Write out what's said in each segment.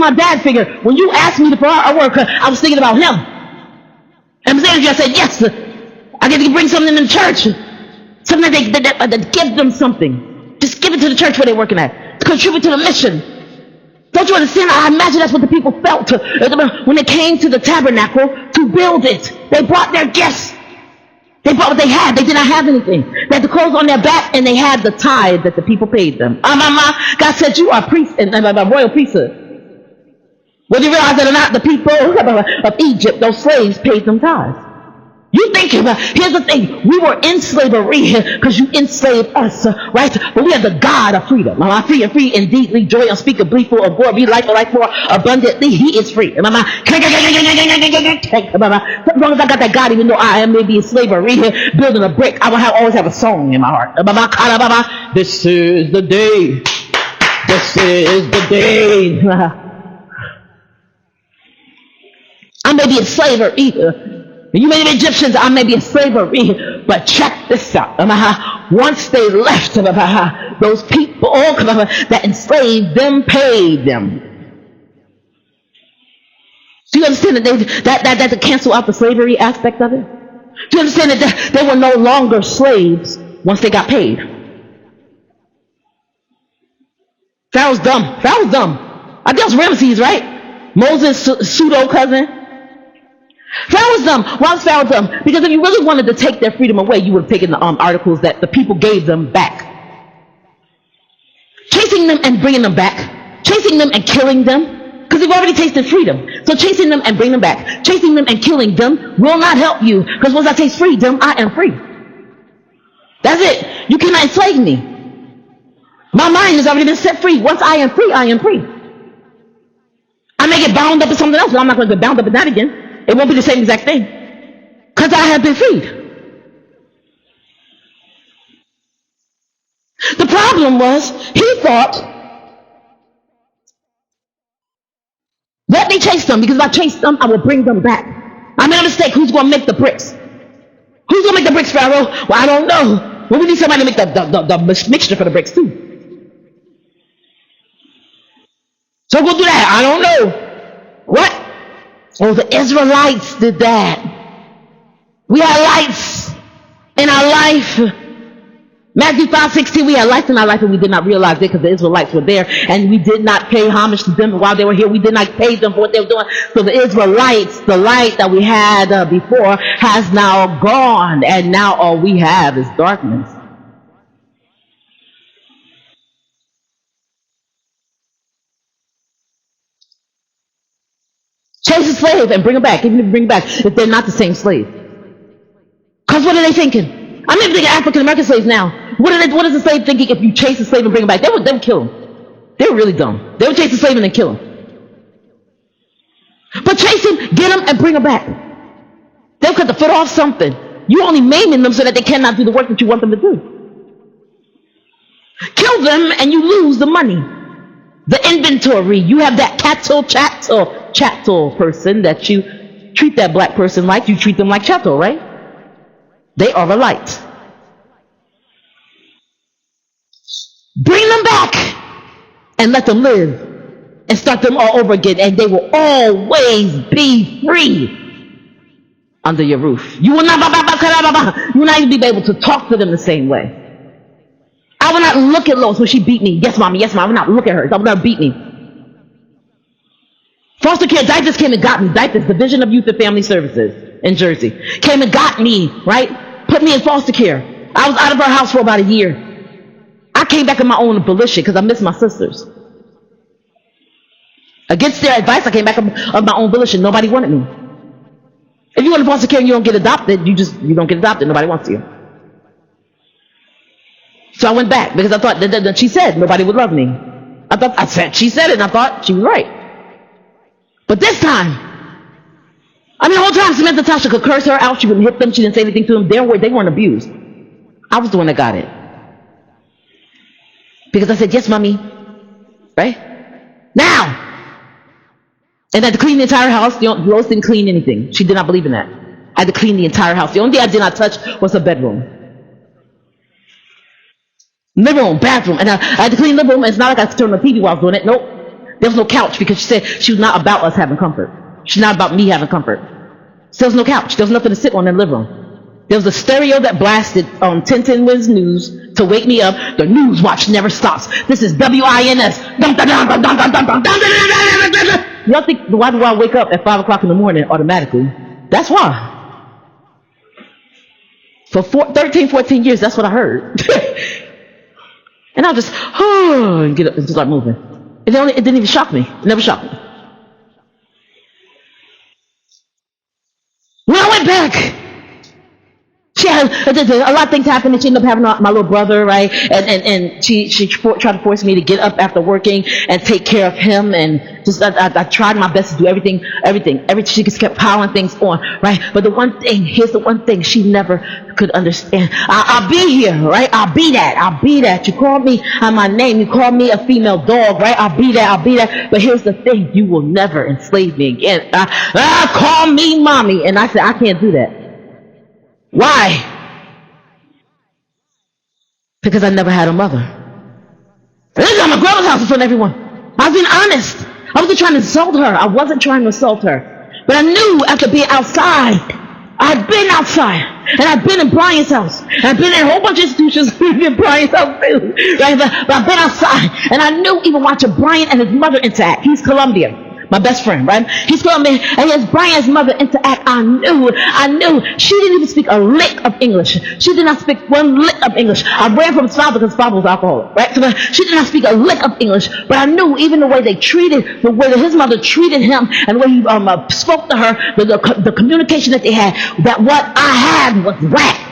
my dad figure. When you asked me for our work, I was thinking about him. And I said, yes, I get to bring something in church. Something that give them something. Just give it to the church where they're working at. To contribute to the mission. Don't you understand? I imagine that's what the people felt when they came to the tabernacle to build it. They brought their gifts. They brought what they had. They did not have anything. They had the clothes on their back, and they had the tithe that the people paid them. God said, you are priests and royal priesthood. Whether you realize it or not, the people of Egypt, those slaves, paid them tithes. You think about, here's the thing, we were in slavery because you enslaved us, right? But we are the God of freedom. Free and free indeedly, joy unspeakably, full of glory, life and life more abundantly. He is free. As long as I got that God, even though I am maybe in slavery, building a brick, I will always have a song in my heart. This is the day. This is the day. I may be in slavery. You may be Egyptians, I may be in slavery, but check this out. Once they left, those people that enslaved them paid them. Do you understand that to cancel out the slavery aspect of it? Do you understand that they were no longer slaves once they got paid? Pharaoh's dumb. I think it was Ramses, right? Moses' pseudo cousin. Pharaoh was dumb. Why was Pharaoh dumb? Because if you really wanted to take their freedom away, you would have taken the articles that the people gave them back. Chasing them and bringing them back. Chasing them and killing them. Because you've already tasted freedom. So chasing them and bringing them back. Chasing them and killing them will not help you. Because once I taste freedom, I am free. That's it. You cannot enslave me. My mind has already been set free. Once I am free, I am free. I may get bound up in something else, but I'm not going to get bound up in that again. It won't be the same exact thing. Because I have been freed. The problem was, he thought, let me chase them, because if I chase them, I will bring them back. I made a mistake. Who's going to make the bricks? Who's going to make the bricks, Pharaoh? Well, I don't know. Well, we need somebody to make the mixture for the bricks, too. So go do that. I don't know. What? Oh, the Israelites did that. We had lights in our life. Matthew 5:16, we had lights in our life and we did not realize it because the Israelites were there and we did not pay homage to them while they were here. We did not pay them for what they were doing. So the Israelites, the light that we had before has now gone, and now all we have is darkness. Chase a slave and bring them back, even if you bring them back, if they're not the same slave. Because what are they thinking? I'm even thinking African American slaves now. What is the slave thinking if you chase a slave and bring him back? They would kill him. They were really dumb. They would chase a slave and then kill him. But chase him, get him, and bring him back. They'll cut the foot off something. You're only maiming them so that they cannot do the work that you want them to do. Kill them and you lose the money. The inventory. You have that chattel person that you treat that black person like. You treat them like chattel, right? They are a light. Bring them back and let them live and start them all over again, and they will always be free under your roof. You will not even be able to talk to them the same way. I will not look at Lois when she beat me. Yes, mommy, I will not look at her. I will not beat me. Foster care diapers came and got me. Diapers, Division of Youth and Family Services in Jersey, came and got me, right? Put me in foster care. I was out of her house for about a year. I came back on my own volition because I missed my sisters. Against their advice, I came back of my own volition. Nobody wanted me. If you want to foster care and you don't get adopted, you don't get adopted. Nobody wants you. So I went back because I thought that she said nobody would love me. She said it and I thought she was right. But this time, the whole time Samantha Tasha could curse her out. She wouldn't hit them. She didn't say anything to them. They weren't abused. I was the one that got it. Because I said, yes, mommy. Right? Now! And I had to clean the entire house. Lois didn't clean anything. She did not believe in that. I had to clean the entire house. The only thing I did not touch was her bedroom. Living room, bathroom. And I had to clean the living room. It's not like I could turn on the TV while I was doing it. Nope. There was no couch because she said she was not about us having comfort. She's not about me having comfort. So there was no couch. There was nothing to sit on in the living room. There was a stereo that blasted on 1010 Wins News to wake me up. The news watch never stops. This is WINS. Y'all think, why do I wake up at 5 o'clock in the morning automatically? That's why. For 13, 14 years, that's what I heard. And I'll just, and get up and start moving. It didn't even shock me. It never shocked me. When I went back, she had a lot of things happened, and she ended up having my little brother, right? And she tried to force me to get up after working and take care of him, and just I tried my best to do everything. She just kept piling things on, right? But here's the one thing she never could understand. I'll be here, right? I'll be that. You call me on my name. You call me a female dog, right? I'll be that. But here's the thing: you will never enslave me again. Call me mommy, and I said I can't do that. Why? Because I never had a mother. This is at my grandma's house in front of everyone. I was being honest. I wasn't trying to insult her. But I knew after being outside, I'd been outside, and I'd been in Brian's house, and I'd been in a whole bunch of institutions in Brian's house too, right? But I've been outside, and I knew even watching Brian and his mother interact. He's Colombian. My best friend, right? He's Colombian, and as Brian's mother interact, I knew she didn't even speak a lick of English. She did not speak one lick of English. I ran from his father because his father was alcoholic, right? So she did not speak a lick of English, but I knew even the way the way that his mother treated him, and the way he spoke to her, the communication that they had, that what I had was whack.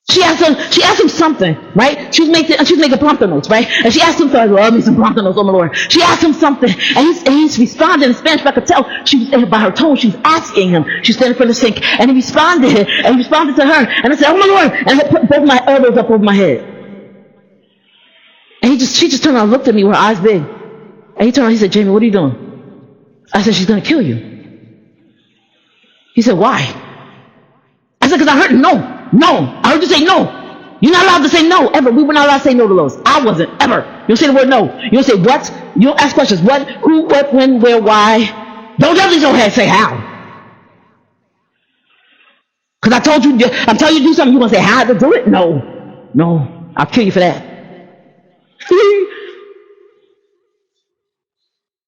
She asked him something, right? She was making prompter notes, right? And she asked him, so I love me some prompter notes, oh my Lord. She asked him something, and he's responded in Spanish, but I could tell by her tone, she was asking him. She was standing in front of the sink, and he responded to her, and I said, oh my Lord, and I put both my elbows up over my head. And she just turned around and looked at me with her eyes big. And he turned around, he said, Jamie, what are you doing? I said, she's going to kill you. He said, why? I said, because I heard no. I heard you say no. You're not allowed to say no, ever. We were not allowed to say no to those. I wasn't, ever. You don't say the word no. You don't say what. You don't ask questions. What, who, what, when, where, why. Don't ever go ahead and say how. Because I'm telling you to do something, you want to say how to do it? No. I'll kill you for that.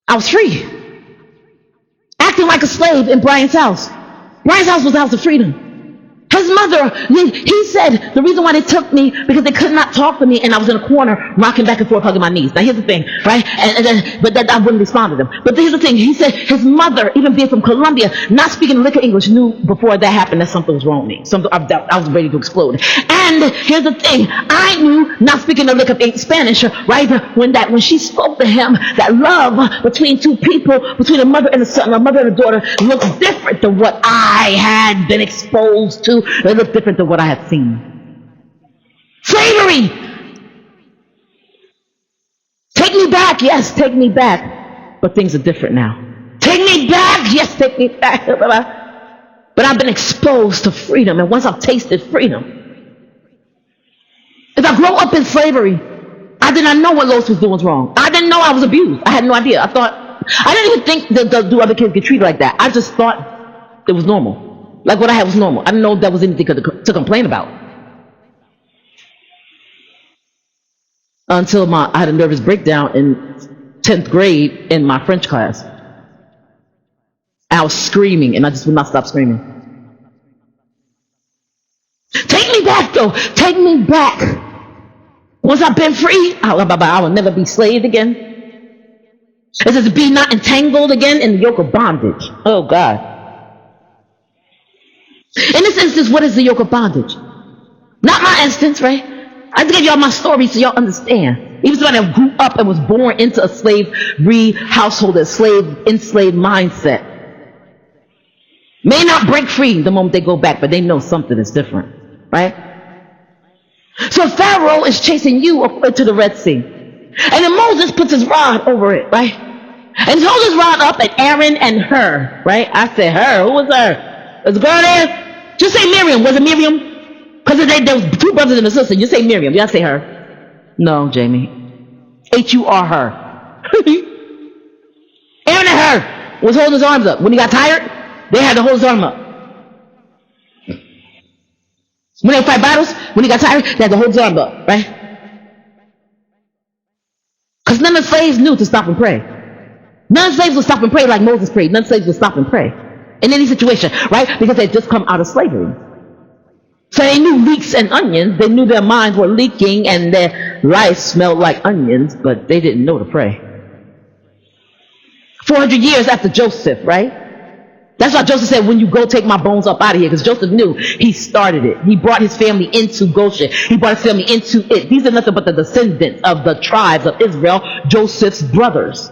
I was free. Acting like a slave in Brian's house. Brian's house was the house of freedom. His mother, he said the reason why they took me because they could not talk to me, and I was in a corner rocking back and forth hugging my knees. Now here's the thing, right? But I wouldn't respond to them. But here's the thing, he said his mother, even being from Colombia, not speaking a lick of English, knew before that happened that something was wrong with me. I was ready to explode. And here's the thing, I knew, not speaking a lick of Spanish, right? When she spoke to him, that love between two people, between a mother and a son, a mother and a daughter, looked different than what I had been exposed to. It looked different than what I had seen. Slavery! Take me back, yes, take me back. But things are different now. Take me back, yes, take me back. But I've been exposed to freedom, and once I've tasted freedom, if I grow up in slavery, I did not know what Lois was doing was wrong. I didn't know I was abused. I had no idea. I didn't even think that do other kids get treated like that. I just thought it was normal. Like what I had was normal. I didn't know that was anything to complain about. Until I had a nervous breakdown in 10th grade in my French class. I was screaming, and I just would not stop screaming. Take me back, though. Take me back. Once I've been free, I will never be slaved again. It says, be not entangled again in the yoke of bondage. Oh, God. In this instance, what is the yoke of bondage? Not my instance, right? I just gave y'all my story so y'all understand. Even somebody that grew up and was born into a slavery household, a enslaved mindset, may not break free the moment they go back, but they know something is different, right? So Pharaoh is chasing you into the Red Sea. And then Moses puts his rod over it, right? And he holds his rod up at Aaron and her, right? I said her. Who was her? Was the girl there? Just say Miriam. Was it Miriam? Because there was two brothers and a sister. You say Miriam. You gotta say her. No, Jamie. H-U-R her. Aaron and her was holding his arms up. When he got tired, they had to hold his arm up. When they fight battles, when he got tired, they had to hold his arm up, right? Because none of the slaves knew to stop and pray. None of the slaves would stop and pray like Moses prayed. None of the slaves would stop and pray in any situation, right? Because they had just come out of slavery. So they knew leeks and onions. They knew their minds were leaking and their life smelled like onions, but they didn't know to pray. 400 years after Joseph, right? That's why Joseph said, when you go, take my bones up out of here. Because Joseph knew he started it. He brought his family into Goshen. He brought his family into it. These are nothing but the descendants of the tribes of Israel, Joseph's brothers,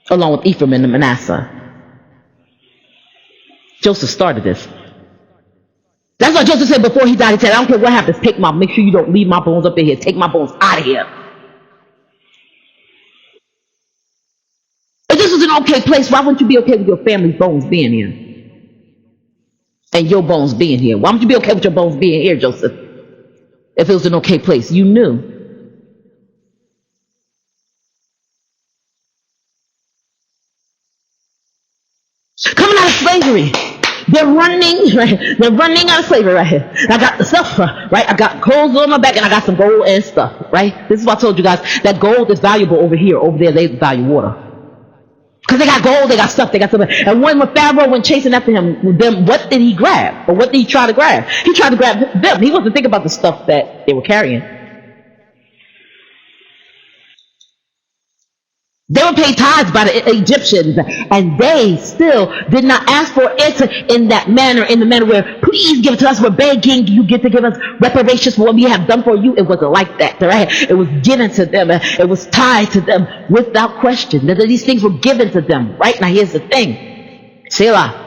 along with Ephraim and Manasseh. Joseph started this. That's why Joseph said before he died, he said, I don't care what happens, make sure you don't leave my bones up in here. Take my bones out of here. If this was an okay place, why wouldn't you be okay with your family's bones being here? And your bones being here? Why wouldn't you be okay with your bones being here, Joseph? If it was an okay place, you knew. Coming out of slavery. They're running, right? They're running out of slavery right here. I got the stuff, right? I got clothes on my back and I got some gold and stuff, right? This is what I told you guys. That gold is valuable over here. Over there, they value water. Because they got gold, they got stuff, they got something. And when Pharaoh went chasing after him, them, what did he grab? Or what did he try to grab? He tried to grab them. He wasn't thinking about the stuff that they were carrying. They were paid tithes by the Egyptians, and they still did not ask for it in that manner, in the manner where, please give it to us, we're begging you get to give us reparations for what we have done for you. It wasn't like that, right? It was given to them. It was tied to them without question. These things were given to them, right? Now here's the thing. Selah.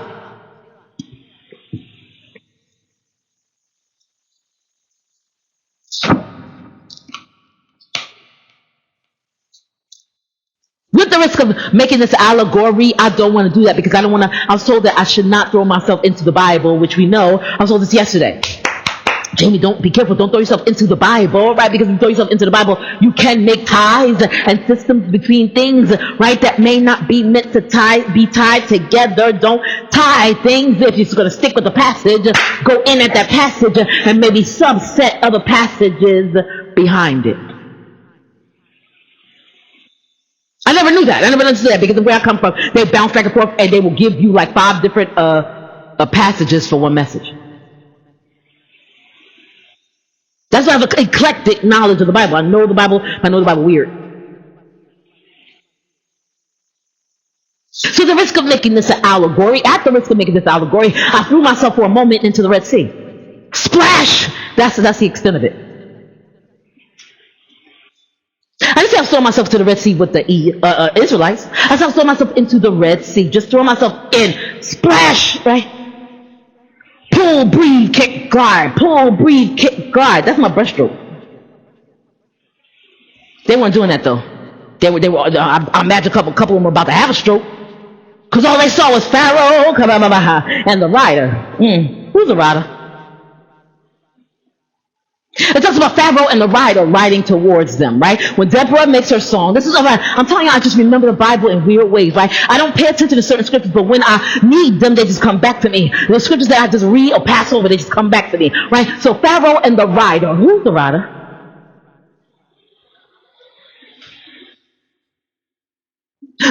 With the risk of making this allegory, I don't want to do that because I don't want to. I was told that I should not throw myself into the Bible, which we know. I was told this yesterday. Jamie, don't be careful. Don't throw yourself into the Bible, right? Because if you throw yourself into the Bible, you can make ties and systems between things, right? That may not be meant to be tied together. Don't tie things. If you're going to stick with the passage, go in at that passage and maybe subset other passages behind it. I never knew that. I never understood that because of where I come from, they bounce back and forth and they will give you like 5 different passages for one message. That's why I have an eclectic knowledge of the Bible. I know the Bible weird. So the risk of making this an allegory, at the risk of making this allegory, I threw myself for a moment into the Red Sea. Splash! That's the extent of it. I didn't say I throw myself to the Red Sea with the Israelites. I said I throw myself into the Red Sea. Just throw myself in. Splash! Right? Pull, breathe, kick, glide. Pull, breathe, kick, glide. That's my breaststroke. They weren't doing that though. They were. I imagine a couple of them were about to have a stroke, because all they saw was Pharaoh, and the rider. Who's the rider? It talks about Pharaoh and the rider riding towards them, right? When Deborah makes her song, this is all right. I'm telling you, I just remember the Bible in weird ways, right? I don't pay attention to certain scriptures, but when I need them, they just come back to me. The scriptures that I just read or pass over, they just come back to me, right? So Pharaoh and the rider. Who's the rider?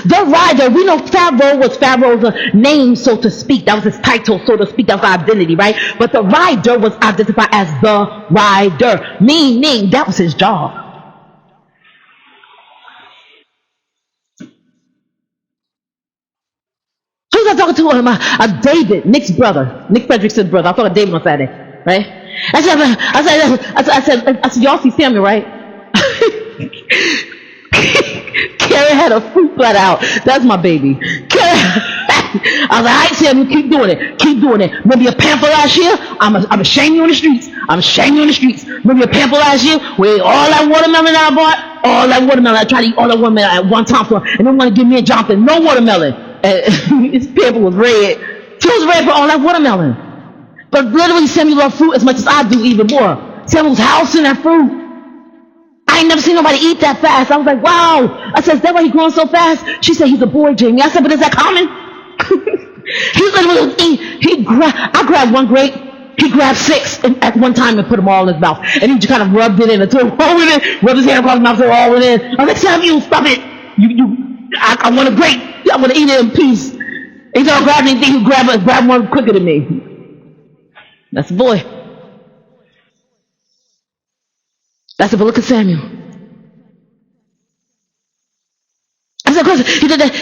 The rider, we know Pharaoh was Pharaoh's name, so to speak. That was his title, so to speak. That was his identity, right? But the rider was identified as the rider, meaning that was his job. Who's I talking to? David, Nick's brother, Nick Frederickson's brother. I talked to David on Saturday, right? I said, y'all see Samuel, right? Karen had a fruit flat out. That's my baby. I was like, all right, Samuel, keep doing it. Keep doing it. Remember your pamphlet last year? I'm ashamed you on the streets. I'm ashamed you on the streets. Remember your pamphlet last year? With all that watermelon that I bought? All that watermelon. I tried to eat all that watermelon at one time for, and they want to give me and Jonathan no watermelon. And his pamphlet was red. She was red for all that watermelon. But literally, Samuel loved fruit as much as I do, even more. Samuel's housing that fruit. I ain't never seen nobody eat that fast. I was like, wow. I said, is that why he's growing so fast? She said, he's a boy, Jamie. I said, but is that common? He's literally eat. I grabbed one grape. He grabbed six at one time and put them all in his mouth. And he just kind of rubbed it in and threw it all in it. Rubbed his hand across his mouth, threw it all in it. I was like, Samuel, stop it. I want a grape. I want to eat it in peace. He don't grab anything. He grab one quicker than me. That's a boy. That's the book of Samuel. I said, because he did that.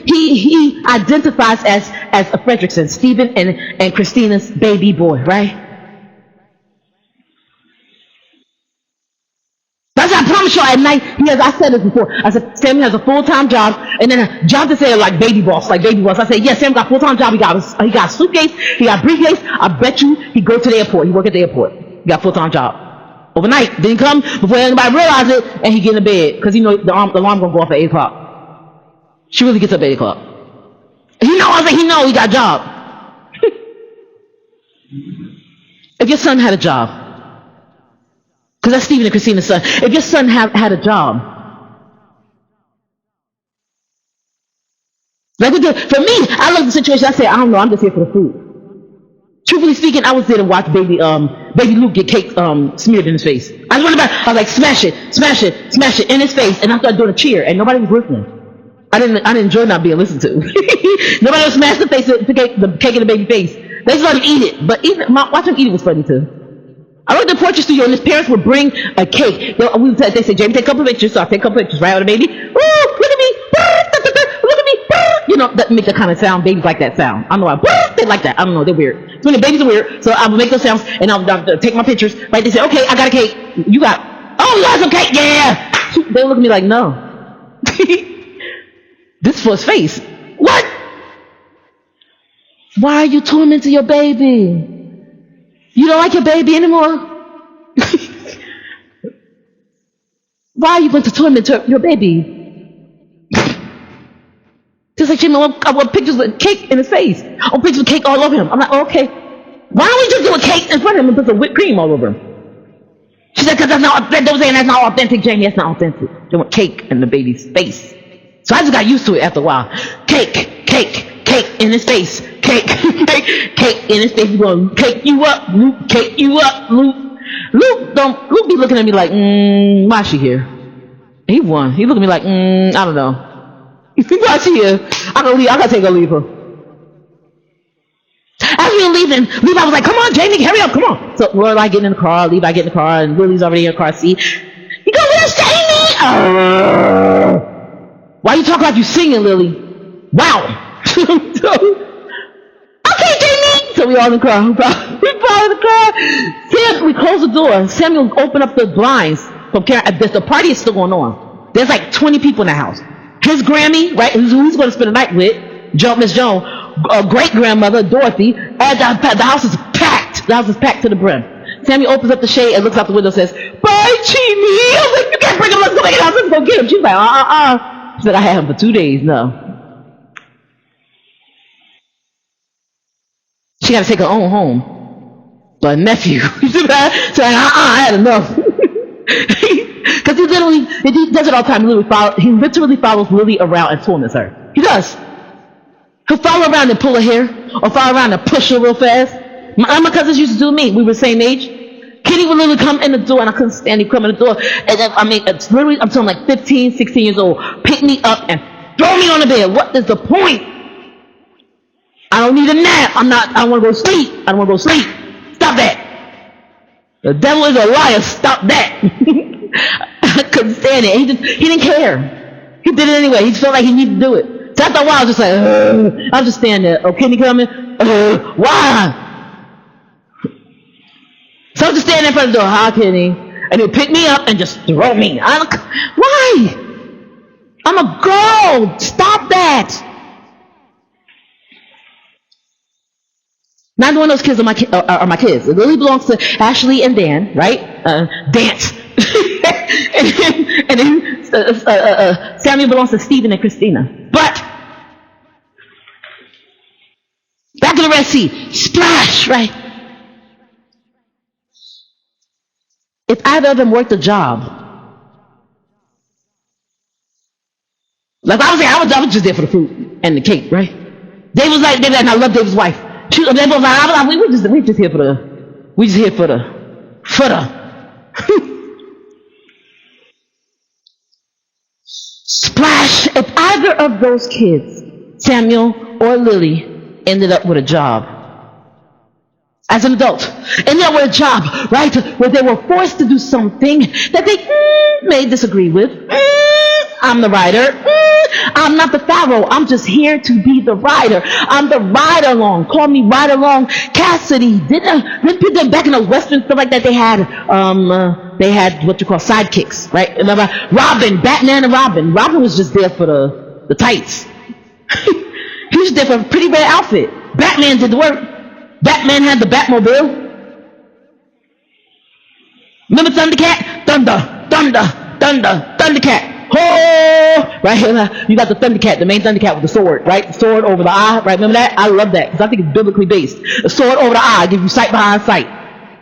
He identifies as a Fredrickson, Stephen and Christina's baby boy, right? That's I promise you at night. I said this before. I said Sam has a full-time job, and then Jonathan said like baby boss. I said yes, Sam got a full-time job. He got a suitcase. He got a briefcase. I bet you he go to the airport. He work at the airport. He got a full-time job. Overnight, didn't come before anybody realized it, and he get in bed because he know the alarm gonna go off at 8 o'clock. She really gets up at 8 o'clock. He know. I was like, he know he got a job. If your son had a job. Because that's Stephen and Christina's son. If your son had a job, like for me, I look at the situation. I say, I don't know. I'm just here for the food. Truthfully speaking, I was there to watch baby Luke get cake smeared in his face. I just went about. I was like, smash it in his face, and I started doing a cheer, and nobody was listening. I didn't enjoy not being listened to. Nobody else smashed the cake in the baby's face. They just let him eat it, but watching him eat it was funny too. I went to the portrait studio and his parents would bring a cake. They say, Jamie, take a couple of pictures. So I take a couple of pictures, right, with the baby. Ooh, look at me. Look at me. You know, that make that kind of sound. Babies like that sound. I don't know why. They like that. I don't know. They're weird. So the babies are weird. So I would make those sounds and I'll take my pictures. Right? They say, okay, I got a cake. You got some cake? Yeah. They look at me like, no. This is for his face. What? Why are you tormenting your baby? You don't like your baby anymore? Why are you going to torment your baby? Just like Jimmy, I want pictures with cake in his face. I want pictures with cake all over him. I'm like, oh, okay. Why don't we just do a cake in front of him and put some whipped cream all over him? She said, because that's not authentic, Jamie. That's not authentic. They want cake in the baby's face. So I just got used to it after a while. Cake in his face. Cake in his face. We're going to cake you up, Luke. Cake you up, Luke. Luke be looking at me like, why is she here? He won. He looked at me like, I don't know. Why is she here? I gotta take her leave her. As we were leaving, Levi was like, come on, Jamie, hurry up, come on. So we're like getting in the car, Levi getting in the car, and Lily's already in the car seat. He goes, where's Jamie? Why you talk like you singing, Lily? Wow. Okay, Jamie. So we all in the car. We fall in the car. We close the door. Samuel opened up the blinds. The party is still going on. There's like 20 people in the house. His Grammy, right, who he's going to spend the night with, Miss Joan, great-grandmother, Dorothy, and the house is packed. The house is packed to the brim. Samuel opens up the shade and looks out the window and says, bye, Chini. I was like, you can't bring him. Let's go make it out. Let's go get him. She's like, She said, I had him for 2 days. No. She got to take her own home. But nephew. She said, I had enough. Because he does it all the time. He literally follows Lily around and torments her. He does. He'll follow around and pull her hair, or follow around and push her real fast. My cousins used to do me. We were the same age. Kitty would literally come in the door, and I couldn't stand him coming in the door. And then, it's literally, I'm talking like 15, 16 years old. Pick me up and throw me on the bed. What is the point? I don't need a nap. I don't want to go to sleep. I don't want to go to sleep. Stop that. The devil is a liar. Stop that. I couldn't stand it. He didn't care. He did it anyway. He felt like he needed to do it. So after a while, I was just like, I was just standing there. Oh, Kenny coming? Why? So I was just standing in front of the door. Hi, Kenny. And he'd pick me up and just throw me. Why? I'm a girl. Stop that. Neither one of those kids are my kids. It really belongs to Ashley and Dan, right? Dance. and then Samuel belongs to Stephen and Christina. But back to the Red Sea. Splash, right? If either of them worked a job, Like I was just there for the fruit and the cake, right? Dave was like, and I love David's wife. They both like, we just here for the splash. If either of those kids, Samuel or Lily, ended up with a job as an adult, ended up with a job, right, where they were forced to do something that they may disagree with. I'm the writer. I'm not the Pharaoh. I'm just here to be the rider. I'm the ride along. Call me ride along Cassidy. Didn't people back in the Western stuff like that? They had what you call sidekicks, right? Remember Robin, Batman and Robin. Robin was just there for the tights. He was there for a pretty red outfit. Batman did the work. Batman had the Batmobile. Remember Thundercat? Thundercat. Oh, right here, you got the Thundercat, the main Thundercat with the sword, right? The sword over the eye, right? Remember that? I love that because I think it's biblically based. The sword over the eye gives you sight behind sight.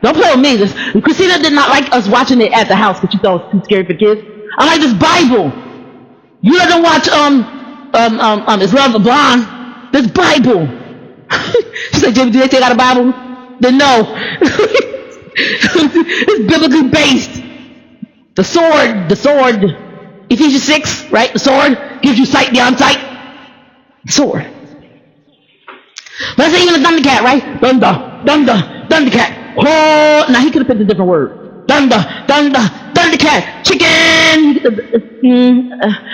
Don't play with me. Christina did not like us watching it at the house because she thought it was too scary for kids. I like this Bible. You let them watch Is Love the Blonde? This Bible. She's like, Jimmy, do they take out a Bible? Then no. It's biblically based. The sword. Ephesians 6, right? The sword gives you sight beyond sight. Sword. Let's say even a Thundercat, right? Thundercat. Oh, now he could have picked a different word. Thundercat. Chicken.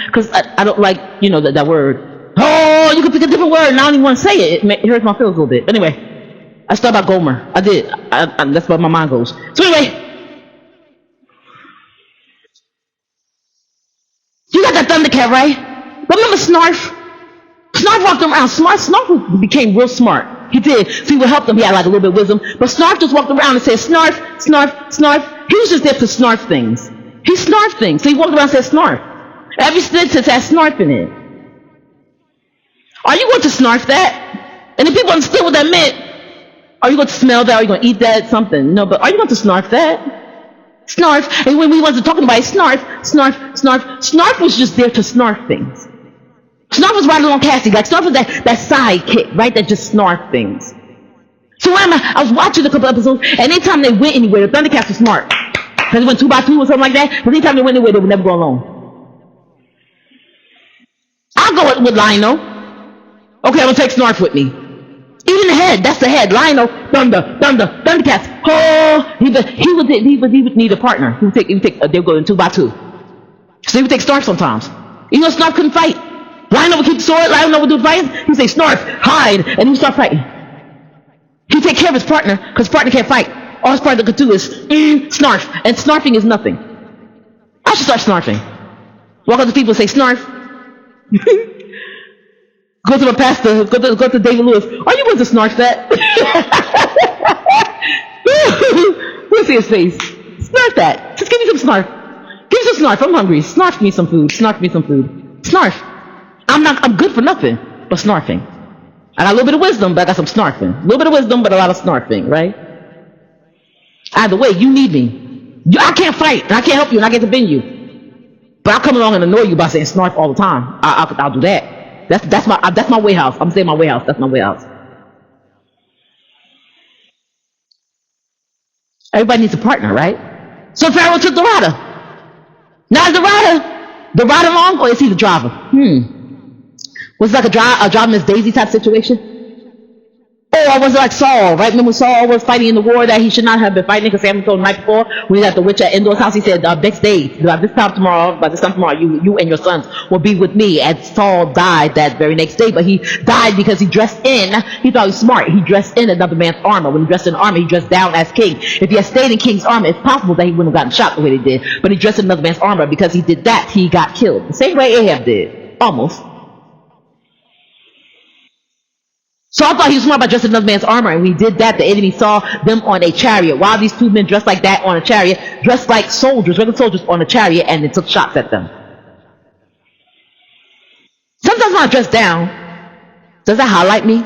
Because I don't like, that word. Oh, you could pick a different word, and I don't even want to say it. It hurts my feelings a little bit. Anyway, I thought about Gomer. I did. That's where my mind goes. So anyway, you got that Thundercat, right? But remember Snarf? Snarf walked around. Snarf became real smart. He did. So he would help them. He had like a little bit of wisdom. But Snarf just walked around and said, Snarf. He was just there to snarf things. He snarfed things. So he walked around and said, Snarf. Every sentence has snarf in it. Are you going to snarf that? And if people understood what that meant, are you going to smell that? Are you going to eat that? Something. No, but are you going to snarf that? Snarf, and when we wasn't talking about it, snarf. Snarf was just there to snarf things. Snarf was right along Cassie. Like Snarf was that sidekick, right? That just snarf things. So when I was watching a couple episodes, and anytime they went anywhere, the Thundercats were smart. Because they went 2 by 2 or something like that. But anytime they went anywhere, they would never go alone. I'll go with Lionel. Okay, I'm gonna take Snarf with me. Even the head, that's the head. Lionel, Thundercats. Oh, he would need a partner. He would take. They would go in 2 by 2. So he would take Snarf sometimes. Even though Snarf couldn't fight, Lionel would keep the sword. Lionel would do the fighting. He'd say Snarf, hide, and he would start fighting. He'd take care of his partner because his partner can't fight. All his partner could do is snarf, and snarfing is nothing. I should start snarfing. Walk up to people and say Snarf. Go to the pastor, go to David Lewis. Are you going to snarf that? Let's see his face. Snarf that. Just give me some snarf. Give me some snarf. I'm hungry. Snarf me some food. Snarf. I'm good for nothing but snarfing. I got a little bit of wisdom, but I got some snarfing. A little bit of wisdom, but a lot of snarfing, right? Either way, you need me. I can't fight, and I can't help you, and I can't defend you. But I'll come along and annoy you by saying snarf all the time. I'll do that. That's my way house. I'm saying my way house. That's my way house. Everybody needs a partner, right? So Pharaoh took the rider. Now is the rider along, or is he the driver? Was it like a driver Miss Daisy type situation? Or was it like Saul, right? Remember Saul was fighting in the war that he should not have been fighting because Samuel told him the night before when he was at the witch at Endor's house, he said, next day, by this time tomorrow, you and your sons will be with me. And Saul died that very next day, but he died because he dressed in, he thought he was smart, he dressed in another man's armor. When he dressed in armor, he dressed down as king. If he had stayed in king's armor, it's possible that he wouldn't have gotten shot the way they did. But he dressed in another man's armor. Because he did that, he got killed. The same way Ahab did. Almost. So I thought he was smart by dressing another man's armor, and when he did that, the enemy saw them on a chariot. While these 2 men dressed like that on a chariot, dressed like soldiers, regular soldiers on a chariot, and they took shots at them. Sometimes when I dress down, does that highlight me?